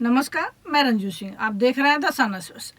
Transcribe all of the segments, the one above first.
नमस्कार, मैं रंजू सिंह। आप देख रहे हैं the sun express.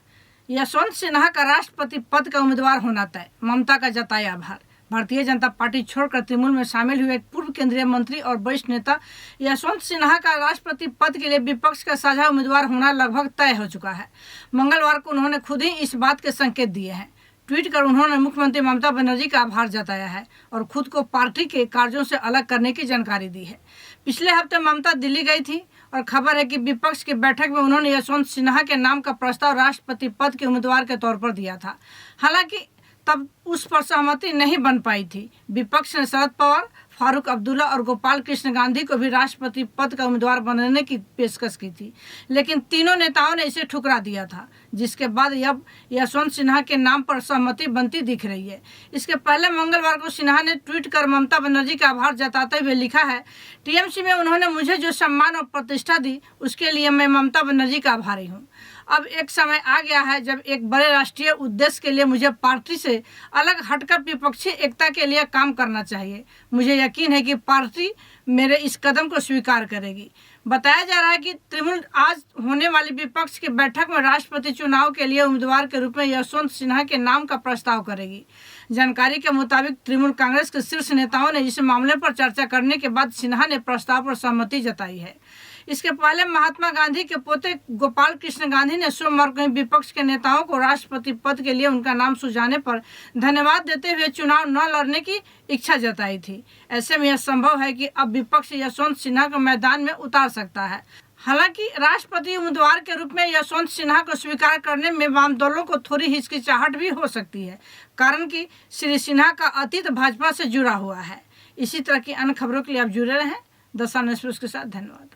Yashwant Sinha का राष्ट्रपति पद का उम्मीदवार होना तय, ममता का जताया आभार। भारतीय जनता पार्टी छोड़कर तृणमूल में शामिल हुए पूर्व केंद्रीय मंत्री और वरिष्ठ नेता यशवंत सिन्हा का राष्ट्रपति पद के लिए विपक्ष का साझा उम्मीदवार होना लगभग तय हो चुका है। मंगलवार को उन्होंने खुद ही इस बात के संकेत दिए हैं। ट्वीट कर उन्होंने मुख्यमंत्री ममता बनर्जी का आभार जताया है और खुद को पार्टी के कार्यों से अलग करने की जानकारी दी है। पिछले हफ्ते ममता दिल्ली गई थी और खबर है कि विपक्ष की बैठक में उन्होंने यशवंत सिन्हा के नाम का प्रस्ताव राष्ट्रपति पद के उम्मीदवार के तौर पर दिया था। हालांकि तब उस पर सहमति नहीं बन पाई थी। विपक्ष ने शरद पवार, फारूक अब्दुल्ला और गोपाल कृष्ण गांधी को भी राष्ट्रपति पद का उम्मीदवार बनाने की पेशकश की थी, लेकिन तीनों नेताओं ने इसे ठुकरा दिया था, जिसके बाद अब यशवंत सिन्हा के नाम पर सहमति बनती दिख रही है। इसके पहले मंगलवार को सिन्हा ने ट्वीट कर ममता बनर्जी का आभार जताते हुए लिखा है, टीएमसी में उन्होंने मुझे जो सम्मान और प्रतिष्ठा दी उसके लिए मैं ममता बनर्जी का आभारी हूँ। अब एक समय आ गया है जब एक बड़े राष्ट्रीय उद्देश्य के लिए मुझे पार्टी से अलग हटकर विपक्षी एकता के लिए काम करना चाहिए। मुझे यकीन है कि पार्टी मेरे इस कदम को स्वीकार करेगी। बताया जा रहा है कि तृणमूल आज होने वाली विपक्ष की बैठक में राष्ट्रपति चुनाव के लिए उम्मीदवार के रूप में यशवंत सिन्हा के नाम का प्रस्ताव करेगी। जानकारी के मुताबिक तृणमूल कांग्रेस के शीर्ष नेताओं ने इस मामले पर चर्चा करने के बाद सिन्हा ने प्रस्ताव पर सहमति जताई है। इसके पहले महात्मा गांधी के पोते गोपाल कृष्ण गांधी ने सोमवार को विपक्ष के नेताओं को राष्ट्रपति पद के लिए उनका नाम सुझाने पर धन्यवाद देते हुए चुनाव न लड़ने की इच्छा जताई थी। ऐसे में यह संभव है कि अब विपक्ष यशवंत सिन्हा को मैदान में उतार सकता है। हालांकि राष्ट्रपति उम्मीदवार के रूप में यशवंत सिन्हा को स्वीकार करने में वाम दलों को थोड़ी हिचकिचाहट भी हो सकती है, कारण कि श्री सिन्हा का अतीत भाजपा से जुड़ा हुआ है। इसी तरह की अन्य खबरों के लिए आप जुड़े रहें द सन एक्सप्रेस के साथ। धन्यवाद।